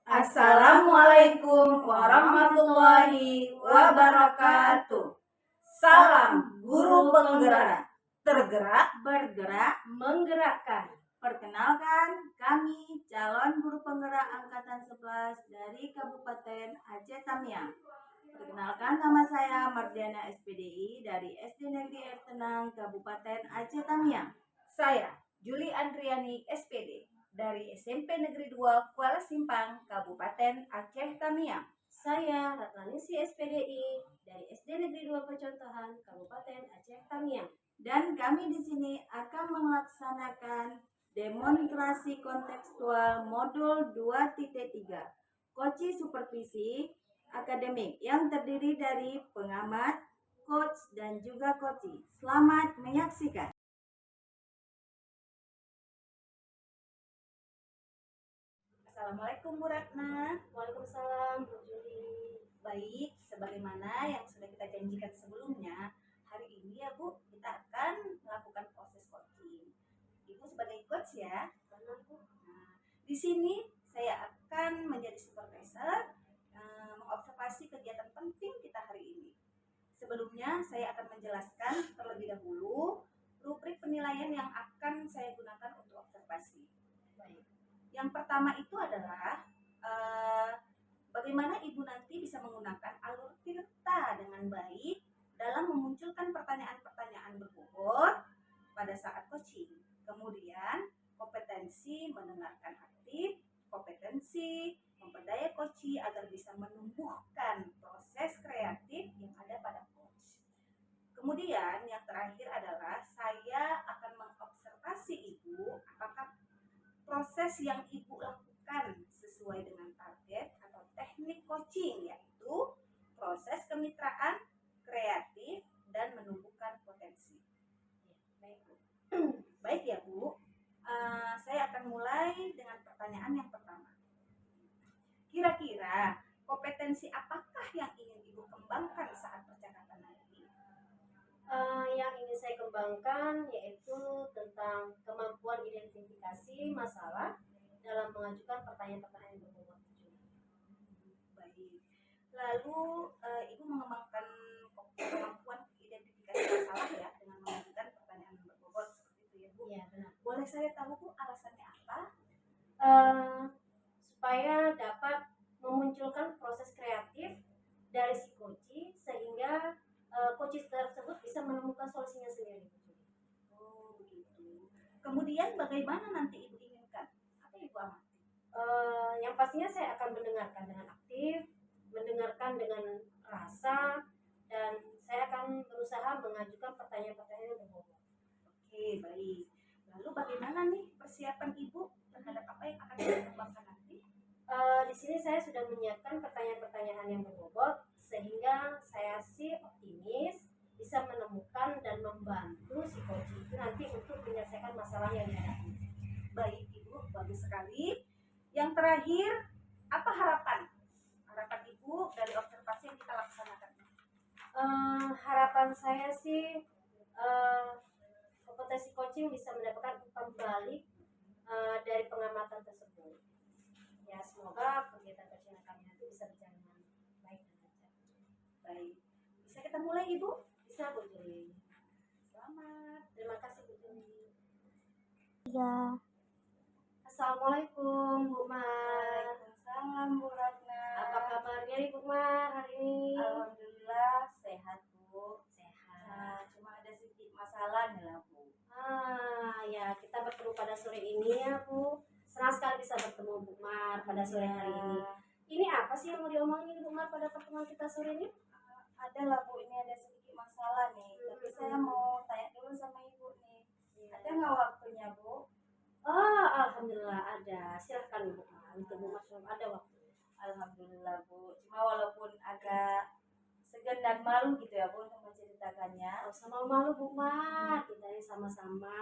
Assalamualaikum warahmatullahi wabarakatuh. Salam guru penggerak, tergerak, bergerak, menggerakkan. Perkenalkan, kami calon guru penggerak angkatan 11 dari Kabupaten Aceh Tamiang. Perkenalkan, nama saya Mardiana SPDI dari SD Negeri Air Tenang Kabupaten Aceh Tamiang. Saya Juli Andriani SPD dari SMP Negeri 2 Kuala Simpang, Kabupaten Aceh Tamiang. Saya Ratnanisi SPDI dari SD Negeri 2 Percontohan, Kabupaten Aceh Tamiang. Dan kami di sini akan melaksanakan demonstrasi kontekstual modul 2.3, Koci Supervisi Akademik, yang terdiri dari pengamat, coach, dan juga koci. Selamat menyaksikan. Assalamualaikum Bu Ratna. Waalaikumsalam Bu Juli. Baik, sebagaimana yang sudah kita janjikan sebelumnya, hari ini ya Bu, kita akan melakukan proses coaching. Ibu sebagai coach ya. Benar Bu. Nah, di sini saya akan menjadi supervisor, mengobservasi kegiatan penting kita hari ini. Sebelumnya saya akan menjelaskan terlebih dahulu rubrik penilaian yang akan saya gunakan untuk observasi. Baik. Yang pertama itu adalah bagaimana Ibu nanti bisa menggunakan alur tirta dengan baik dalam memunculkan pertanyaan-pertanyaan berbobot pada saat coaching. Kemudian, kompetensi mendengarkan aktif, kompetensi memperdaya coach agar bisa menumbuhkan proses kreatif yang ada pada coach. Kemudian, yang terakhir adalah saya akan mengobservasi Ibu apakah proses yang Ibu lakukan sesuai dengan target atau teknik coaching, yaitu proses kemitraan, kreatif, dan menumbuhkan potensi. Baik Bu. Baik ya Bu, saya akan mulai dengan pertanyaan yang pertama. Kira-kira kompetensi apakah yang ingin Ibu kembangkan saat percakapan nanti? Yang ingin saya kembangkan yaitu tentang kemampuan identifikasi masalah dalam mengajukan pertanyaan-pertanyaan berbobot. Baik. Lalu Ibu mengembangkan kemampuan identifikasi masalah ya dengan mengajukan pertanyaan berbobot seperti itu ya Bu. Iya benar. Boleh saya tahu Bu alasannya apa? Supaya dapat memunculkan proses kreatif dari si coach sehingga coach tersebut bisa menemukan solusinya sendiri. Oh begitu. Kemudian bagaimana nanti Ibu inginkan? Apa Ibu amati? Yang pastinya saya akan mendengarkan dengan aktif, mendengarkan dengan rasa, dan saya akan berusaha mengajukan pertanyaan-pertanyaan yang berbobot. Oke, baik. Lalu bagaimana nih persiapan Ibu terhadap apa yang akan Ibu kembangkan nanti? Di sini saya sudah menyiapkan pertanyaan-pertanyaan yang berbobot sehingga saya sih optimis bisa menemukan dan membantu si coach itu nanti untuk menyelesaikan masalah yang dihadapi. Baik Ibu, bagus sekali. Yang terakhir, apa harapan? Harapan Ibu dari observasi yang kita laksanakan? Harapan saya sih kompetensi coaching bisa mendapatkan umpan balik dari pengamatan tersebut. Ya, semoga kegiatan coaching kami nanti bisa berjalan dengan baik dan lancar. Baik. Bisa kita mulai Ibu? Bisa Bu Juli. Selamat. Terima kasih Bu Juli. Ya. Assalamualaikum Bu Mar. Waalaikumsalam Bu Ratna. Apa kabarnya nih Bu Mar hari ini? Alhamdulillah sehat Bu. Sehat. Nah, cuma ada sedikit masalah nih lah Bu. Ya kita bertemu pada sore ini ya Bu. Senang sekali bisa bertemu Bu Mar pada sore hari ini. Ini apa sih yang mau diomongin Bu Mar pada pertemuan kita sore ini? Ada lah Bu, ini ada sedikit masalah nih. Tapi saya mau tanya dulu sama Ibu nih. Ada nggak waktunya Bu? Alhamdulillah ada. Silahkan Bu Mar. Untuk Bu Mar ada waktu. Alhamdulillah Bu. Cuma walaupun agak segan dan malu gitu ya Bu untuk menceritakannya. Sama malu Bu Mar. Kita ini sama-sama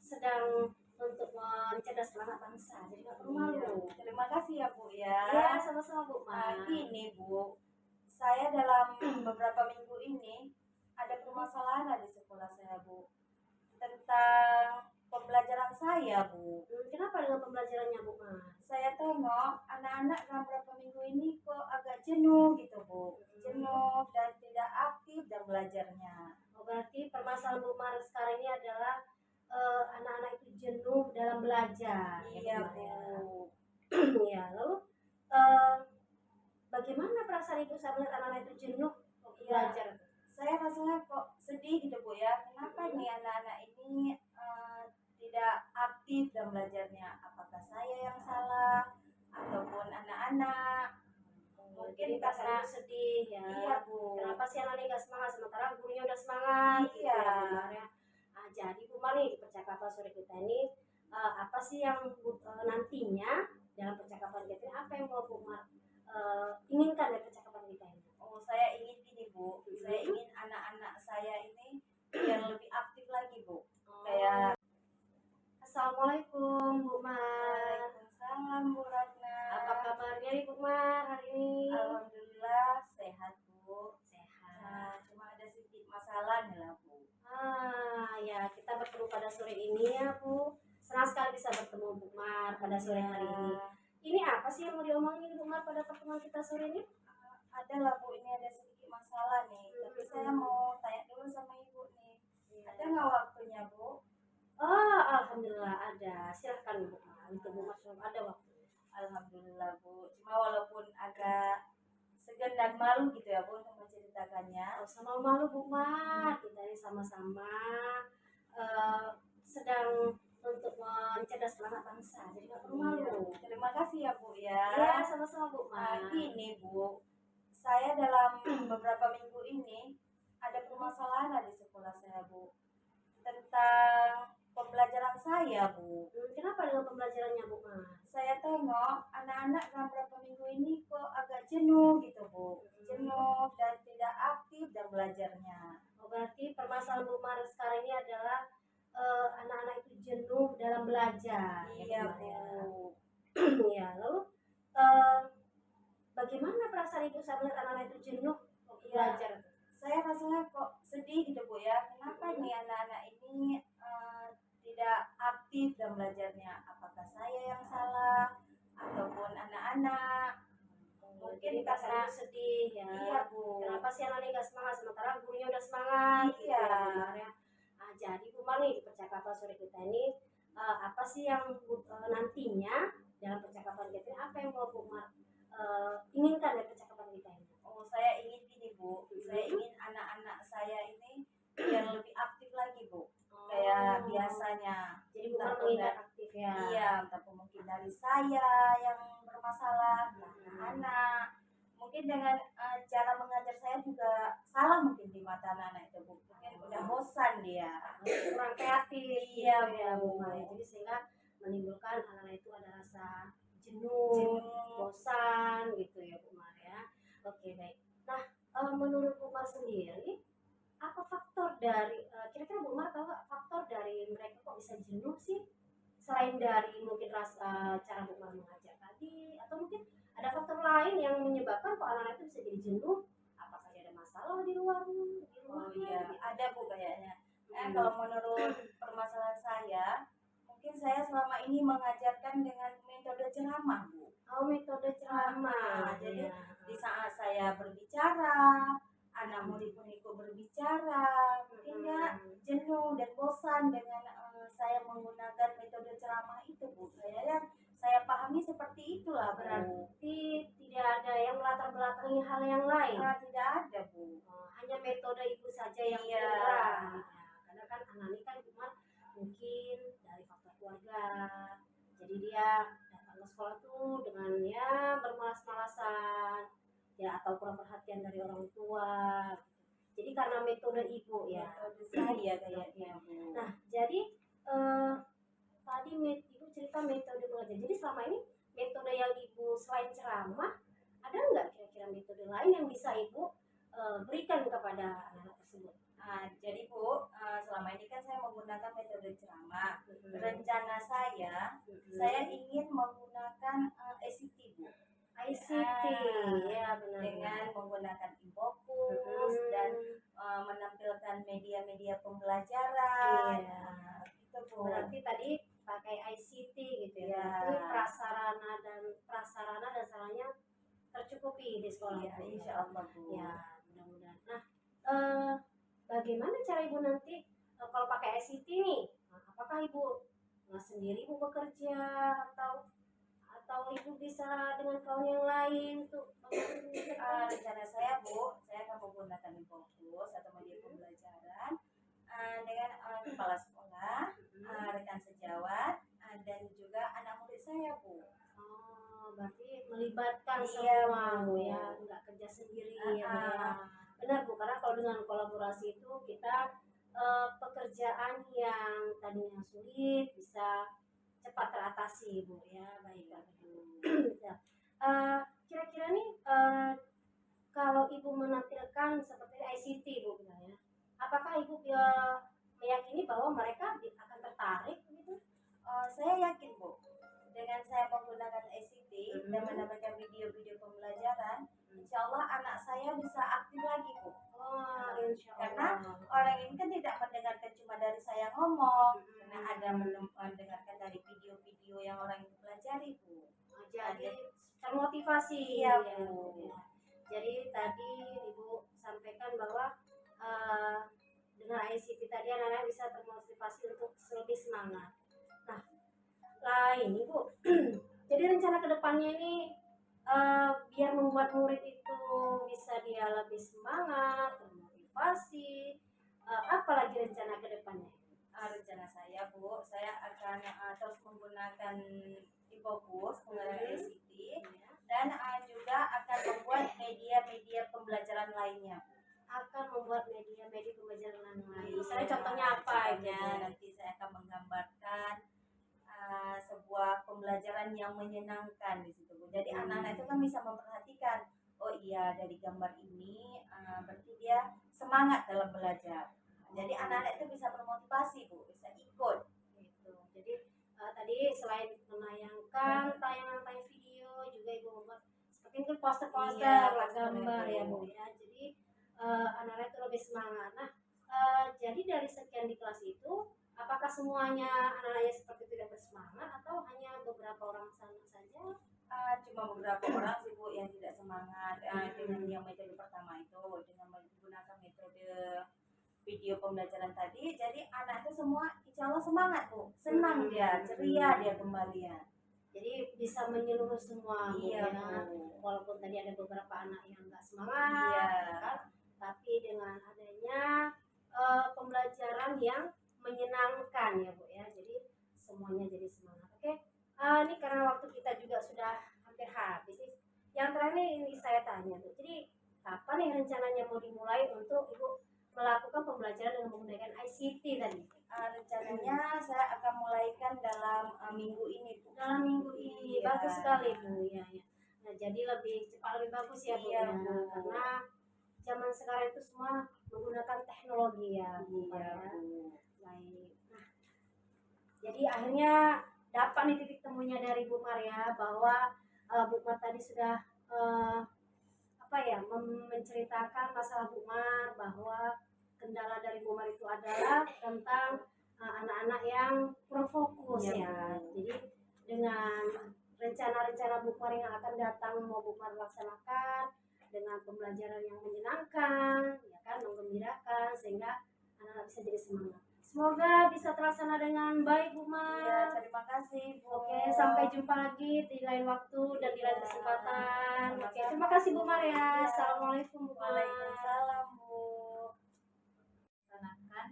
sedang untuk mencerdaskan anak bangsa. Jadi nggak perlu malu. Terima kasih ya Bu ya. Ya sama-sama Bu Mar. Ini Bu, saya dalam beberapa minggu ini ada permasalahan di sekolah saya Bu tentang pembelajaran saya Bu. Kenapa dengan pembelajarannya Bu Mar? Saya saya tengok anak-anak dalam beberapa minggu ini kok agak jenuh gitu Bu, jenuh dan tidak aktif dalam belajarnya. Oh, berarti permasalahan Bu Mar sekarang ini adalah anak-anak itu jenuh dalam belajar. Iya Bu Mar, ya. Bu. Ya, lalu eh, bagaimana perasaan Ibu saat melihat anak-anak itu jenuh waktu Iya. belajar? Saya rasanya kok sedih gitu Bu ya, kenapa nih anak-anak ini tidak aktif dalam belajarnya? Apakah saya yang salah ataupun anak-anak? Jadi Mungkin perasaan karena Ibu sedih ya. iya Bu. Kenapa sih anak-anak nggak semangat sementara gurunya udah semangat? Gitu Iya. ya, Bu Mar, ya. Nah, jadi Bu Mar nih di percakapan sore kita ini apa sih yang nantinya dalam percakapan kita ini apa yang mau Bu Mar inginkan dari percakapan kita ini? Oh, saya ingin gini Bu, saya ingin anak-anak saya ini biar lebih aktif lagi Bu. Kayak Assalamualaikum Bu Mar. Waalaikumsalam Bu Ratna. Apa kabarnya nih Bu Mar hari ini? Alhamdulillah sehat Bu. Sehat. Nah, cuma ada sedikit masalah nih lah Bu. Ya kita bertemu pada sore ini ya Bu. Senang sekali bisa bertemu Bu Mar pada sore hari ini. Ini apa sih yang mau diomongin Bu Mar pada pertemuan kita sore ini? Ada lah Bu, ini ada sedikit masalah nih. Tapi saya mau tanya dulu sama Ibu nih. Ada nggak waktunya Bu? Oh, alhamdulillah ada. Silahkan Bu Mar. Untuk Bu Mar ada waktu. Alhamdulillah Bu. Cuma walaupun agak segan dan malu gitu ya Bu untuk menceritakannya. Oh, sama malu Bu Mar. Kita ini sama-sama sedang untuk mencerdaskan anak bangsa. Jadi nggak perlu malu. Terima kasih ya Bu ya. Ya, sama-sama Bu Mar. Gini Bu, saya dalam beberapa minggu ini ada permasalahan di sekolah saya Bu tentang pembelajaran saya Bu. Kenapa dengan pembelajarannya Bu Mar? Saya tengok anak-anak dalam beberapa minggu ini kok agak jenuh gitu Bu, jenuh dan tidak aktif dalam belajarnya. Oh, berarti permasalahan Bu Mar sekarang ini adalah anak-anak itu jenuh dalam belajar. Iya ya, Bu. Ya, lalu bagaimana perasaan Ibu saat melihat anak-anak itu jenuh waktu belajar? Saya rasanya kok sedih gitu Bu ya, kenapa nih anak-anak ini tidak aktif dalam belajarnya? Apakah saya yang salah ataupun anak-anak? Mungkin karena Ibu sedih ya. iya Bu. Kenapa sih anak-anak nggak semangat sementara gurunya udah semangat? Iya. Gitu ya, Bu Mar, ya. Nah, jadi Bu Mar nih di percakapan sore kita ini apa sih yang nantinya dalam percakapan kita ini apa yang mau Bu Mar inginkan dari percakapan kita ini? Oh, saya ingin gini Bu, saya ingin anak-anak saya ini biar lebih aktif lagi Bu, kayak biasanya. Jadi Bu Mar mengingat aktif ya. Iya, tapi mungkin dari saya yang bermasalah, anak-anak. Mungkin dengan cara mengajar saya juga salah mungkin di mata anak-anak itu Bu. Mungkin udah bosan dia. Kurang kreatif. Iya, gitu ya Bu Bu. Mar. Jadi sehingga menimbulkan anak-anak itu ada rasa jenuh, bosan gitu ya Bu Mar ya. Oke, baik. Nah, menurut Bu Mar sendiri apa faktor dari kira-kira Bu Mar tahu nggak faktor dari mereka kok bisa jenuh sih? Selain dari mungkin rasa cara Bu Mar mengajar tadi, atau mungkin ada faktor lain yang menyebabkan kok anak-anak itu bisa jadi jenuh? Apakah ada masalah di luar? Oh iya, ada Bu kayaknya. Kalau menurut permasalahan saya, mungkin saya selama ini mengajarkan dengan metode ceramah Bu. Oh, metode ceramah. Jadi Ya. di saat saya berbicara, anak murid pun ikut berbicara, mungkin dia jenuh dan bosan dengan saya menggunakan metode ceramah itu Bu. Kayaknya saya pahami seperti itulah Bu. Berarti tidak ada yang melatar belakangi hal yang lain. Tidak ada Bu. Hanya metode Ibu saja yang Iya. kurang. Ya, karena kan anak ini kan cuma mungkin dari faktor keluarga. Jadi dia datang ke sekolah tuh dengan ya bermalas-malasan, ya atau kurang perhatian dari orang tua. Jadi karena metode Ibu ya. Metode saya kayaknya Bu. Nah, jadi tadi Ibu cerita metode mengajar. Jadi selama ini metode yang Ibu selain ceramah, ada nggak kira-kira metode lain yang bisa Ibu berikan kepada anak-anak tersebut? Nah, jadi Bu, selama ini kan saya menggunakan metode ceramah. Rencana saya ingin menggunakan ICT Bu. ICT, ya benar. Dengan menggunakan e-bokus dan menampilkan media-media pembelajaran. Iya. Itu Bu. Berarti tadi pakai pakai ICT gitu ya. Iya. Berarti prasarana dan sarannya tercukupi di sekolah. Iya, Bu, ya. insya Allah Bu. Ya, mudah-mudahan. Nah, bagaimana cara Ibu nanti kalau pakai ICT nih? Nah, apakah Ibu sendiri Ibu bekerja atau Ibu bisa dengan kawan yang lain tuh? Rencana saya Bu, saya akan menggunakan Infokus atau media pembelajaran dengan kepala sekolah, rekan sejawat, dan juga anak murid saya Bu. Oh, berarti melibatkan Iya, semua Bu. Bu ya, nggak kerja sendiri ya Bu ya. Benar Bu, karena kalau dengan kolaborasi itu kita pekerjaan yang tadinya sulit bisa cepat teratasi Bu ya. Baik Bu. Ya. Kira-kira nih kalau Ibu menampilkan seperti ICT Bu misalnya, apakah Ibu meyakini bahwa mereka akan tertarik gitu? Saya yakin Bu, dengan saya menggunakan ICT dan mendapatkan video-video pembelajaran, insya Allah anak saya bisa aktif lagi Bu. Oh, insya Karena Allah. orang ini kan tidak mendengarkan cuma dari saya ngomong, karena ada mendengarkan dari video-video yang orang itu pelajari Bu. Jadi termotivasi Iya, ya, Bu. ya. Jadi tadi Ibu sampaikan bahwa dengan ICT tadi anak-anak bisa termotivasi untuk lebih semangat. Nah, ini Bu, jadi rencana kedepannya ini biar membuat murid itu bisa dia lebih semangat, termotivasi. Apalagi rencana kedepannya? Rencana saya Bu, saya akan terus menggunakan Infokus, menggunakan ICT, dan juga akan membuat media-media pembelajaran lainnya. Akan membuat media-media pembelajaran lain. Iya, Misalnya contohnya apa contohnya aja? nanti saya akan menggambarkan sebuah pembelajaran yang menyenangkan di situ Bu. Jadi anak-anak itu kan bisa memperhatikan, oh iya dari gambar ini berarti dia semangat dalam belajar. Jadi anak-anak itu bisa termotivasi Bu, bisa ikut. Gitu. Jadi tadi selain menayangkan tayangan-tayangan video juga Ibu membuat seperti itu poster-poster, Iya, gambar poster, ya Bu. Bu ya. Jadi anak-anak itu lebih semangat. Nah, jadi dari sekian di kelas itu, apakah semuanya anak-anaknya seperti itu tidak bersemangat atau hanya beberapa orang saja? Cuma beberapa orang sih Bu yang tidak semangat dengan yang metode pertama itu, dengan menggunakan metode video pembelajaran tadi. Jadi anak itu semua insya Allah semangat Bu, senang dia, ceria dia kembali ya. Jadi bisa menyeluruh semua Bu, Iya ya. Bu. Walaupun tadi ada beberapa anak yang nggak semangat, Iya. ya kan? Tapi dengan adanya pembelajaran yang menyenangkan ya Bu ya, jadi semuanya jadi semangat. Oke, ini karena waktu kita juga sudah hampir habis nih. Yang terakhir ini saya tanya Bu, jadi kapan nih rencananya mau dimulai untuk Ibu melakukan pembelajaran dengan menggunakan ICT tadi? Rencananya saya akan mulaikan dalam minggu ini Bu. Dalam minggu ini. Iya. Bagus sekali Bu ya, ya. Nah, jadi lebih cepat lebih bagus ya Bu Iya, ya. Bu. Karena zaman sekarang itu semua menggunakan teknologi ya Bu. Iya Ya. Bu. Baik. Nah, jadi akhirnya dapat nih titik temunya dari Bu Maria bahwa Bu Mar tadi sudah menceritakan masalah Bu Mar, bahwa kendala dari Bu Mar itu adalah tentang anak-anak yang kurang fokus Iya, ya. Bu. Jadi dengan rencana-rencana Bu Mar yang akan datang mau Bu Mar laksanakan dengan pembelajaran yang menyenangkan, ya kan, menggembirakan sehingga anak-anak bisa jadi semangat. Semoga bisa terlaksana dengan baik Bu Mar. Iya, terima kasih Bu. Oke, sampai jumpa lagi di lain waktu dan di lain kesempatan. Oke, terima kasih Bu Mar ya. Assalamualaikum Bu Mar. Waalaikumsalam Bu. Laksanakan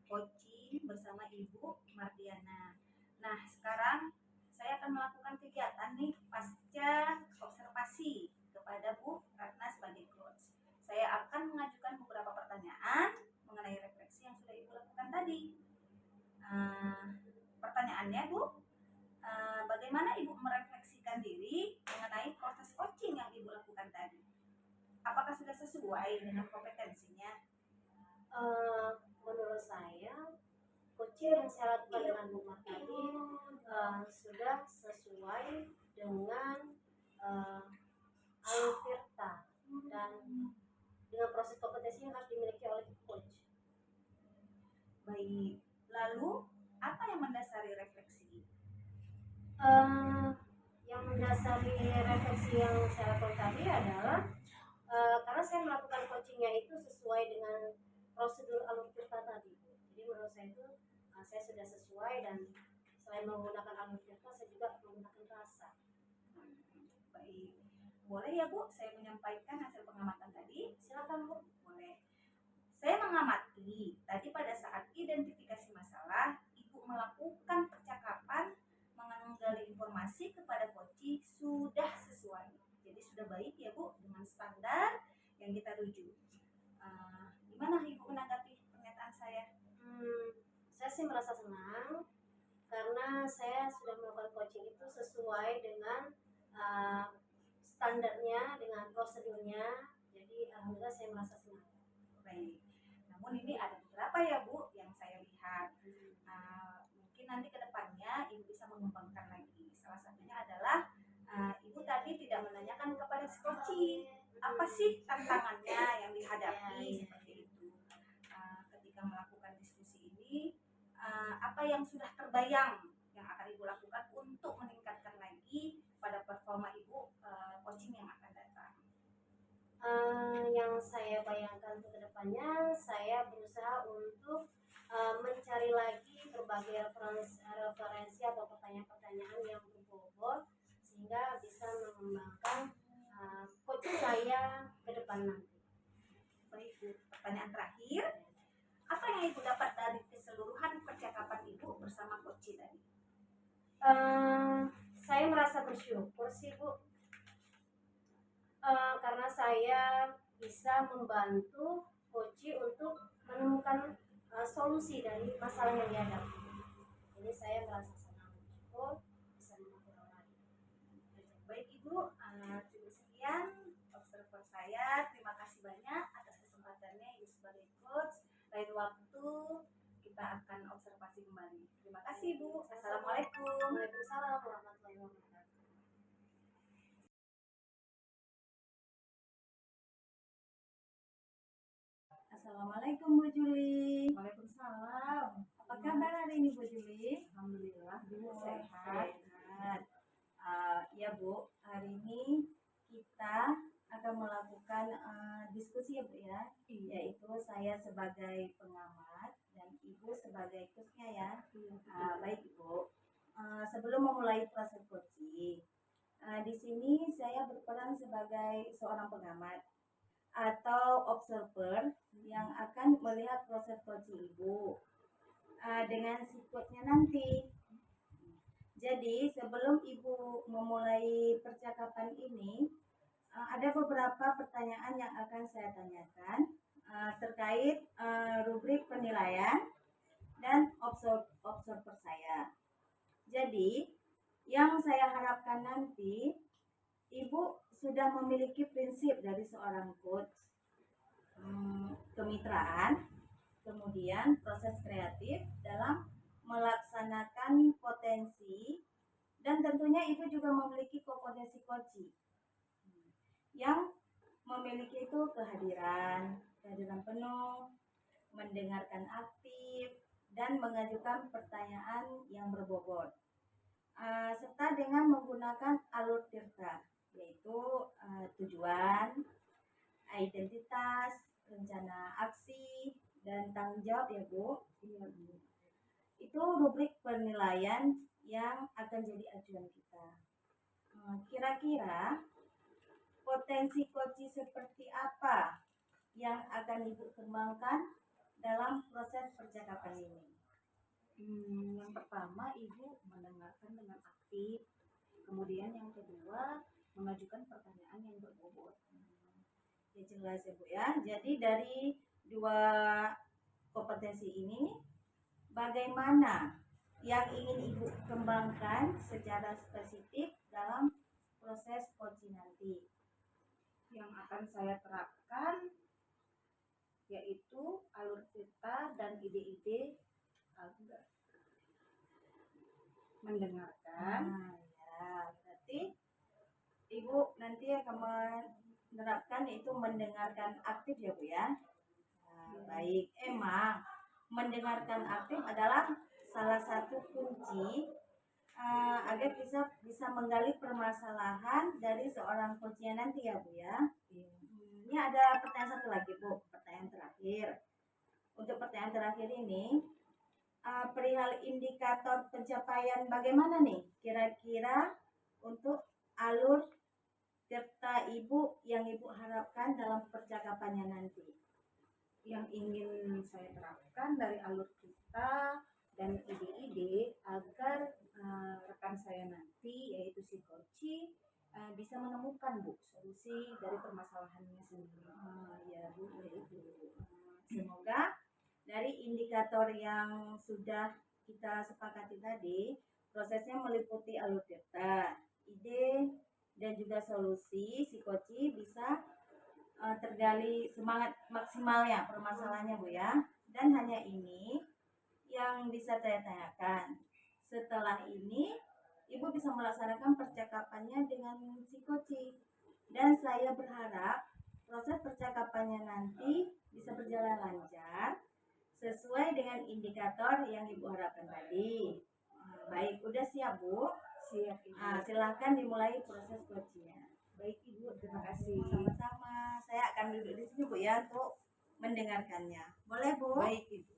coaching bersama Ibu Mardiana. Nah, sekarang saya akan melakukan kegiatan nih pasca observasi kepada Bu Ratna sebagai coach. Saya akan mengajukan beberapa pertanyaan mengenai refleksi yang sudah Ibu lakukan tadi. Pertanyaannya Bu, bagaimana Ibu merefleksikan diri mengenai proses coaching yang Ibu lakukan tadi? Apakah sudah sesuai dengan kompetensinya? Menurut saya coaching yang saya lakukan dengan Bu Mar tadi sudah sesuai dengan alur tirta dan dengan proses kompetensi yang harus dimiliki oleh coach. Baik, lalu apa yang mendasari refleksi Eh, yang mendasari refleksi yang saya lakukan tadi adalah karena saya melakukan coachingnya itu sesuai dengan prosedur alur tirta tadi. Jadi menurut saya itu saya sudah sesuai, dan selain menggunakan alur tirta saya juga menggunakan rasa. Baik, boleh ya Bu, saya menyampaikan hasil pengamatan tadi. Silakan Bu. Boleh. Saya mengamati tadi pada saat identifikasi masalah, Ibu melakukan percakapan menggali informasi kepada coach sudah sesuai. Jadi sudah baik ya Bu dengan standar yang kita tuju. Gimana Ibu menanggapi pernyataan saya? Saya sih merasa senang karena saya sudah melakukan coaching itu sesuai dengan standarnya, dengan prosedurnya. Jadi alhamdulillah saya merasa senang. Baik. Namun ini ada beberapa ya Bu yang saya lihat. Mungkin nanti ke depannya Ibu bisa mengembangkan lagi. Salah satunya adalah Ibu tadi tidak menanyakan kepada si coaching apa sih tantangannya yang dihadapi seperti itu. Ketika melakukan diskusi ini, apa yang sudah terbayang yang akan Ibu lakukan untuk meningkatkan lagi pada performa Ibu coaching yang akan datang? Yang saya bayangkan untuk kedepannya, saya berusaha untuk mencari lagi berbagai referensi atau pertanyaan-pertanyaan yang berbobot sehingga bisa mengembangkan coaching saya ke depan nanti. Baik Bu, pertanyaan terakhir, apa yang Ibu dapat dari keseluruhan percakapan Ibu bersama coach tadi? Saya merasa bersyukur sih Bu, karena saya bisa membantu coach untuk menemukan solusi dari masalah yang dihadapi. Jadi saya merasa senang bersyukur bisa membantu orang lain. Baik Ibu, cukup sekian observer saya. Terima kasih banyak atas kesempatannya Ibu sebagai coach. Lain waktu kita akan observasi kembali. Terima kasih Bu. Assalamualaikum. Waalaikumsalam warahmatullahi wabarakatuh. Assalamualaikum Bu Juli. Waalaikumsalam. Apa kabar hari ini Bu Juli? Alhamdulillah Bu sehat. Ya Bu, hari ini kita akan melakukan diskusi ya Bu ya, yaitu saya sebagai pengamat dan Ibu sebagai coachnya ya. Baik Ibu, sebelum memulai proses coaching, di sini saya berperan sebagai seorang pengamat atau observer yang akan melihat proses coaching Ibu dengan si coachnya nanti. Jadi sebelum Ibu memulai percakapan ini, ada beberapa pertanyaan yang akan saya tanyakan terkait rubrik penilaian dan observer saya. Jadi yang saya harapkan nanti Ibu sudah memiliki prinsip dari seorang coach, kemitraan, kemudian proses kreatif dalam melaksanakan potensi, dan tentunya Ibu juga memiliki kompetensi coaching yang memiliki itu kehadiran penuh, mendengarkan aktif, dan mengajukan pertanyaan yang berbobot, serta dengan menggunakan alur tirta, yaitu tujuan, identitas, rencana aksi, dan tanggung jawab ya Bu. Itu rubrik penilaian yang akan jadi acuan kita. Kira-kira potensi coaching seperti apa yang akan Ibu kembangkan dalam proses percakapan ini? Yang pertama Ibu mendengarkan dengan aktif, kemudian yang kedua mengajukan pertanyaan yang berbobot. Ya jelas ya Bu ya. Jadi dari dua kompetensi ini, bagaimana yang ingin Ibu kembangkan secara spesifik dalam proses coaching nanti? Yang akan saya terapkan yaitu alur cerita dan ide-ide agar mendengarkan. Ya, berarti Ibu nanti akan menerapkan yaitu mendengarkan aktif ya Bu ya. Baik, emang mendengarkan aktif adalah salah satu kunci agar bisa menggali permasalahan dari seorang coachnya nanti ya Bu ya. Ini ada pertanyaan satu lagi Bu, pertanyaan terakhir. Untuk pertanyaan terakhir ini, perihal indikator pencapaian bagaimana nih kira-kira untuk alur serta Ibu yang Ibu harapkan dalam percakapannya nanti? Yang ingin saya terapkan dari alur kita dan ide-ide agar rekan saya nanti yaitu si coach bisa menemukan Bu solusi dari permasalahannya sendiri. Ya Bu, ya itu. Semoga dari indikator yang sudah kita sepakati tadi, prosesnya meliputi alur cerita, ide, dan juga solusi si coach bisa tergali semangat maksimalnya permasalahannya Bu ya. Dan hanya ini yang bisa saya tanyakan. Setelah ini Ibu bisa melaksanakan percakapannya dengan si coach. Dan saya berharap proses percakapannya nanti bisa berjalan lancar sesuai dengan indikator yang Ibu harapkan tadi. Baik, udah siap Bu? Siap Ibu. Silakan dimulai proses coachnya. Baik Ibu, terima kasih. Sama-sama. Saya akan duduk di sini Bu ya untuk mendengarkannya. Boleh Bu? Baik Ibu.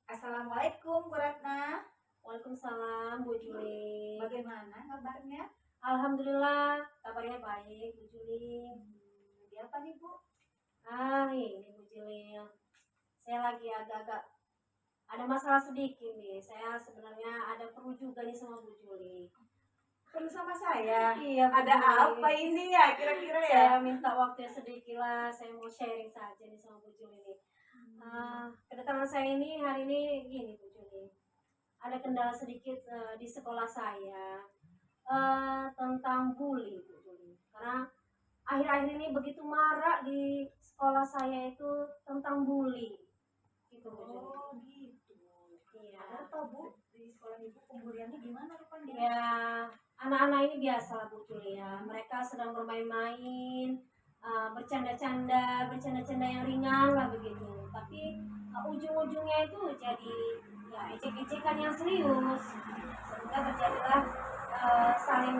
Assalamualaikum Bu Ratna. Waalaikumsalam Bu Juli. Bagaimana kabarnya? Alhamdulillah kabarnya baik Bu Juli. Di apa nih Bu? Ini Bu Juli, saya lagi agak-agak ada masalah sedikit nih. Saya sebenarnya ada perlu juga nih sama Bu Juli. Perlu sama saya? Iya Bu Ada Juli. apa ini ya kira-kira ya? Saya minta waktu sedikit lah. Saya mau sharing saja nih sama Bu Juli nih. Kedatangan saya ini hari ini gini Bu Juli. Ada kendala sedikit di sekolah saya tentang bully Bu Juli. Karena akhir-akhir ini begitu marak di sekolah saya itu tentang bully. Gitu Bu Juli. Oh gitu. Iya. Ada apa Bu? Di sekolah Ibu pembuliannya gimana rupanya? Ya, anak-anak ini biasa lah Bu Juli ya. Mereka sedang bermain-main, bercanda-canda yang ringan lah begitu. Tapi ujung-ujungnya itu jadi ya ejek-ejekan yang serius. Sehingga terjadilah saling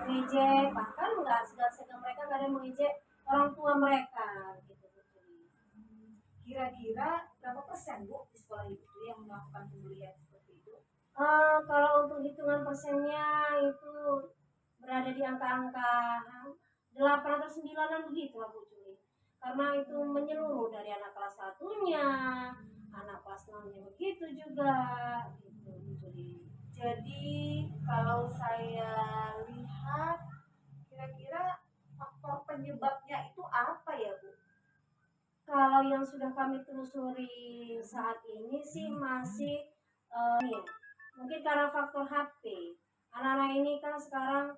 mengejek, bahkan nggak segan-segan mereka nggak ada yang mengejek orang tua mereka gitu Bu Juli. Kira-kira berapa persen Bu di sekolah Ibu itu yang melakukan pembulian seperti itu? Kalau untuk hitungan persennya itu berada di angka-angka 8 atau 9-an begitu lah Bu Juli. Karena itu menyeluruh dari anak kelas 1-nya, anak kelas 6-nya begitu juga gitu Bu Juli. Jadi kalau saya lihat kira-kira faktor penyebabnya itu apa ya Bu? Kalau yang sudah kami telusuri saat ini sih masih mungkin karena faktor HP. Anak-anak ini kan sekarang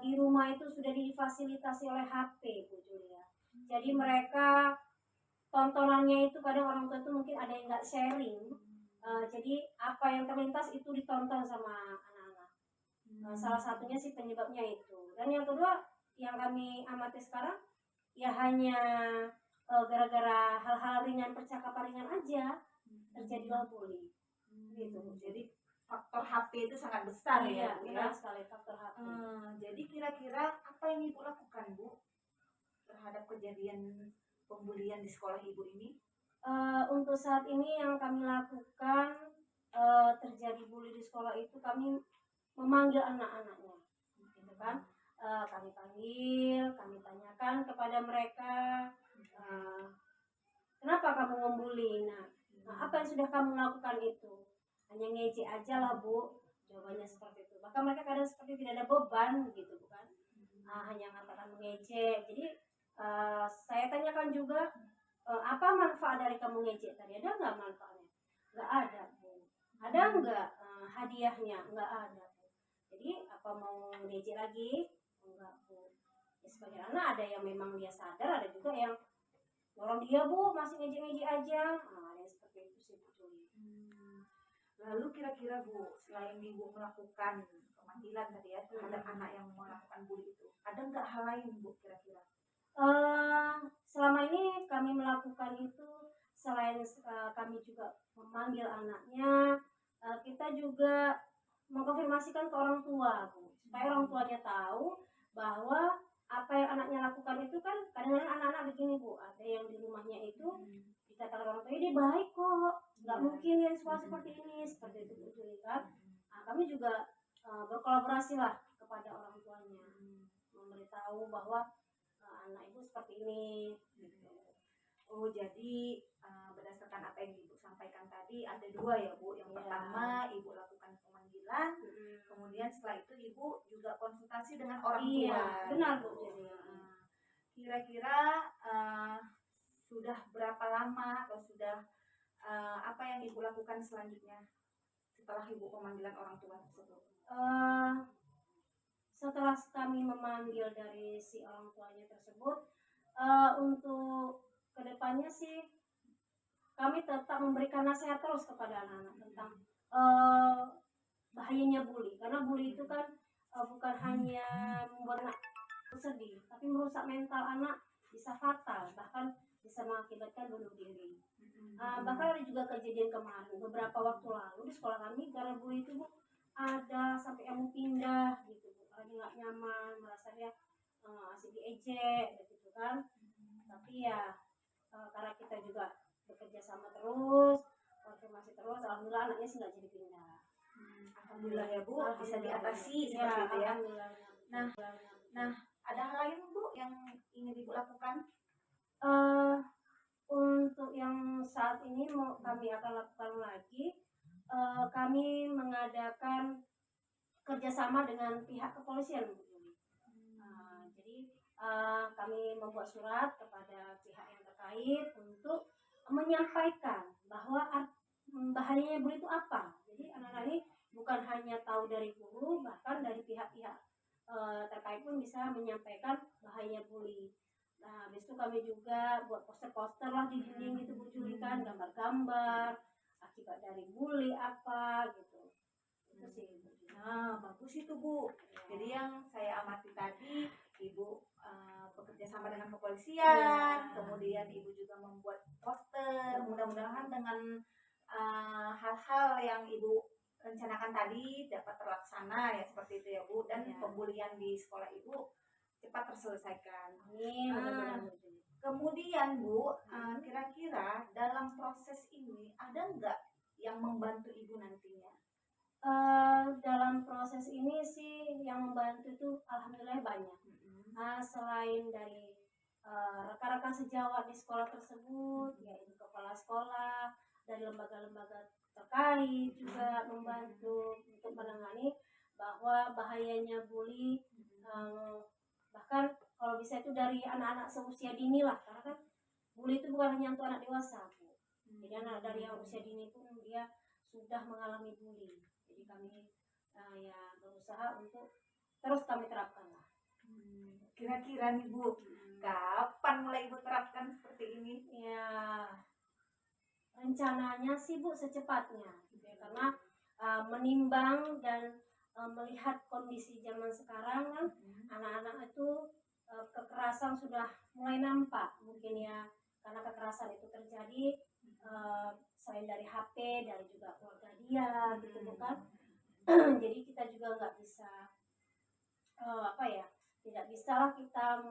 di rumah itu sudah difasilitasi oleh HP Bu Julia. Jadi mereka tontonannya itu kadang orang tua itu mungkin ada yang nggak sharing. Jadi apa yang terlintas itu ditonton sama anak-anak. Salah satunya sih penyebabnya itu. Dan yang kedua yang kami amati sekarang ya hanya gara-gara hal-hal ringan, percakapan ringan aja terjadilah bully. Gitu. Jadi faktor HP itu sangat besar ya Bu ya. Benar sekali faktor HP. Jadi kira-kira apa yang Ibu lakukan Bu terhadap kejadian pembulian di sekolah Ibu ini? Untuk saat ini yang kami lakukan terjadi bully di sekolah itu kami memanggil anak-anaknya, gitu kan? Kami panggil, kami tanyakan kepada mereka, kenapa kamu membuli? Nah, apa yang sudah kamu lakukan itu? Hanya ngejek aja lah Bu, jawabannya seperti itu. Bahkan mereka kadang seperti tidak ada beban gitu bukan? Hanya mengatakan mengejek. Jadi saya tanyakan juga apa manfaat dari kamu ngejek tadi? Ada nggak manfaatnya? Nggak ada Bu. Ada nggak hadiahnya? Nggak ada Bu. Jadi apa mau ngejek lagi? Enggak Bu. Ya, sebagian anak ada yang memang dia sadar, ada juga yang orang dia Bu masih ngejek-ngejek aja. Ada yang seperti itu sih Bu Juli. Lalu kira-kira Bu, selain Ibu melakukan pemanggilan tadi ya terhadap anak yang melakukan bully itu, ada nggak hal lain Bu kira-kira? Selama ini kami melakukan itu selain kami juga memanggil anaknya, kita juga mengkonfirmasikan ke orang tua, Bu, supaya orang tuanya tahu bahwa apa yang anaknya lakukan itu kan kadang-kadang anak-anak begini, Bu, ada yang di rumahnya itu dikatakan orang tuanya dia baik kok, nggak mungkin dia seperti ini, seperti itu, Bu Juli kan. Nah, kami juga berkolaborasi lah kepada orang tuanya, memberitahu bahwa anak ibu seperti ini gitu. Oh, jadi berdasarkan apa yang Ibu sampaikan tadi ada dua ya, Bu. Yang pertama Ibu lakukan pemanggilan, kemudian setelah itu Ibu juga konsultasi dengan orang tua. Benar, Bu. Jadi kira-kira sudah berapa lama atau sudah apa yang Ibu lakukan selanjutnya setelah Ibu pemanggilan orang tua tersebut? Setelah kami memanggil dari si orang tuanya tersebut, untuk kedepannya sih kami tetap memberikan nasihat terus kepada anak-anak tentang bahayanya bully, karena bully itu kan bukan hanya membuat anak sedih, tapi merusak mental anak, bisa fatal, bahkan bisa mengakibatkan bunuh diri. Bahkan ada juga kejadian kemarin beberapa waktu lalu di sekolah kami, karena bully itu, Bu, ada sampai yang mau pindah gitu, Bu, karena nggak nyaman, merasa dia asik diejek gitu kan. Tapi ya karena kita juga bekerja sama terus, konfirmasi terus, alhamdulillah anaknya sih nggak jadi pindah. Alhamdulillah ya, Bu, bisa diatasi Ya, seperti itu ya. Nah, Ada hal lain, Bu, yang ingin Ibu lakukan? Untuk yang saat ini kami akan lakukan lagi, kami mengadakan kerjasama dengan pihak kepolisian, Bu. Jadi kami membuat surat kepada pihak yang terkait untuk menyampaikan bahwa bahayanya bully itu apa. Jadi anak-anak ini bukan hanya tahu dari guru, bahkan dari pihak-pihak terkait pun bisa menyampaikan bahayanya bully. Nah, habis itu kami juga buat poster-poster lah di dinding gitu, Bu Juli, kan, gambar-gambar akibat dari bully apa gitu. Itu sih. Nah, bagus itu, Bu. Jadi yang saya amati tadi, Ibu bekerja sama dengan kepolisian, kemudian Ibu juga membuat poster. Mudah-mudahan dengan hal-hal yang Ibu rencanakan tadi dapat terlaksana ya, seperti itu ya, Bu. Dan pembulian di sekolah Ibu cepat terselesaikan. Amin. Kemudian, Bu, kira-kira dalam proses ini ada nggak yang membantu Ibu nantinya? Dalam proses ini sih yang membantu itu alhamdulillah banyak. Selain dari rekan-rekan sejawat di sekolah tersebut, yaitu kepala sekolah, dari lembaga-lembaga terkait juga membantu untuk menangani bahwa bahayanya bully, bahkan kalau bisa itu dari anak-anak seusia dini lah, karena kan bully itu bukan hanya untuk anak dewasa, Bu. Jadi anak dari yang usia dini pun dia sudah mengalami bully. Jadi kami ya berusaha untuk terus kami terapkan lah. Kira-kira nih, Bu, kapan mulai Ibu terapkan seperti ini? Ya rencananya sih, Bu, secepatnya gitu ya, karena menimbang dan melihat kondisi zaman sekarang kan, anak-anak itu kekerasan sudah mulai nampak mungkin ya, karena kekerasan itu terjadi selain dari HP, dari juga keluarga dia gitu, bukan. Jadi kita juga nggak bisa tidak bisa lah kita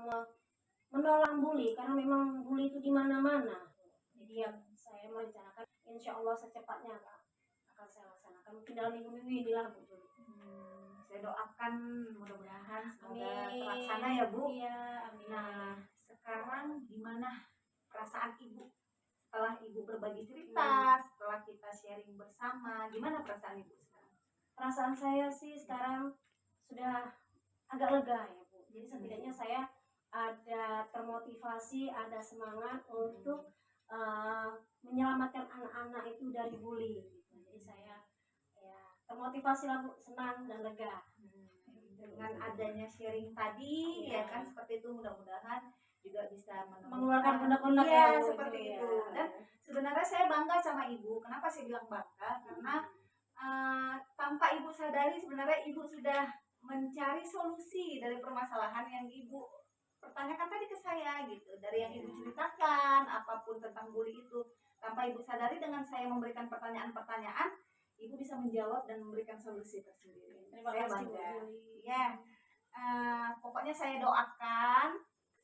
menolak bully, karena memang bully itu di mana-mana. Jadi ya saya merencanakan insya Allah secepatnya akan saya laksanakan, mungkin dalam minggu-minggu inilah, Bu Juli. Saya doakan mudah-mudahan semoga Amin. terlaksana ya, Bu. Iya, amin. Nah, sekarang gimana perasaan Ibu setelah Ibu berbagi cerita, setelah kita sharing bersama, gimana perasaan Ibu sekarang? Perasaan saya sih sekarang sudah agak lega ya, Bu. Jadi setidaknya saya ada termotivasi, ada semangat untuk menyelamatkan anak-anak itu dari bully gitu. Jadi saya ya termotivasi lah, Bu, senang dan lega. Dengan adanya sharing tadi ya kan, seperti itu, mudah-mudahan juga bisa mengeluarkan pundak-pundak ya, Bu, seperti ya. itu. Dan sebenarnya saya bangga sama Ibu. Kenapa saya bilang bangga? Karena tanpa Ibu sadari sebenarnya Ibu sudah mencari solusi dari permasalahan yang Ibu pertanyakan tadi ke saya gitu. Dari yang Ibu ceritakan apapun tentang bully itu, tanpa Ibu sadari dengan saya memberikan pertanyaan-pertanyaan, Ibu bisa menjawab dan memberikan solusi tersendiri. Terima Saya kasih Bu bangga. Juli. Ya, pokoknya saya doakan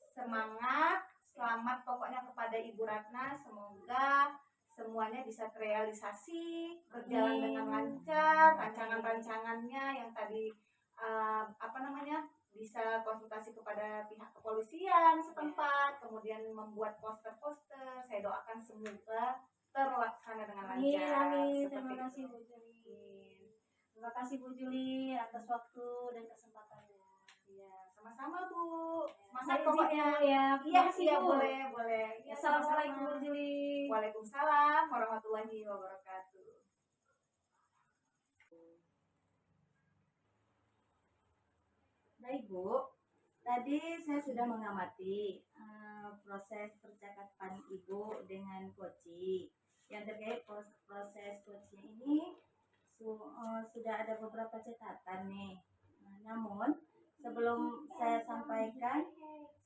semangat, selamat pokoknya kepada Ibu Ratna. Semoga semuanya bisa terrealisasi, berjalan dengan lancar, rancangan-rancangannya yang tadi bisa konsultasi kepada pihak kepolisian setempat, kemudian membuat poster-poster. Saya doakan semoga terlaksana dengan Amin, lancar. amin. Seperti Terima kasih itu. Bu Juli. Terima kasih Bu Juli atas waktu dan kesempatannya. Iya, sama-sama Bu. Semangat Saya izin pokoknya. ya Bu ya. Iya, Terima kasih iya, Bu. boleh, boleh. Iya, Assalamualaikum Bu sama-sama. Juli. Waalaikumsalam warahmatullahi wabarakatuh. Baik Bu, tadi saya sudah mengamati proses percakapan Ibu dengan Koci. Yang terkait proses Koci ini sudah ada beberapa catatan nih. Namun sebelum saya sampaikan,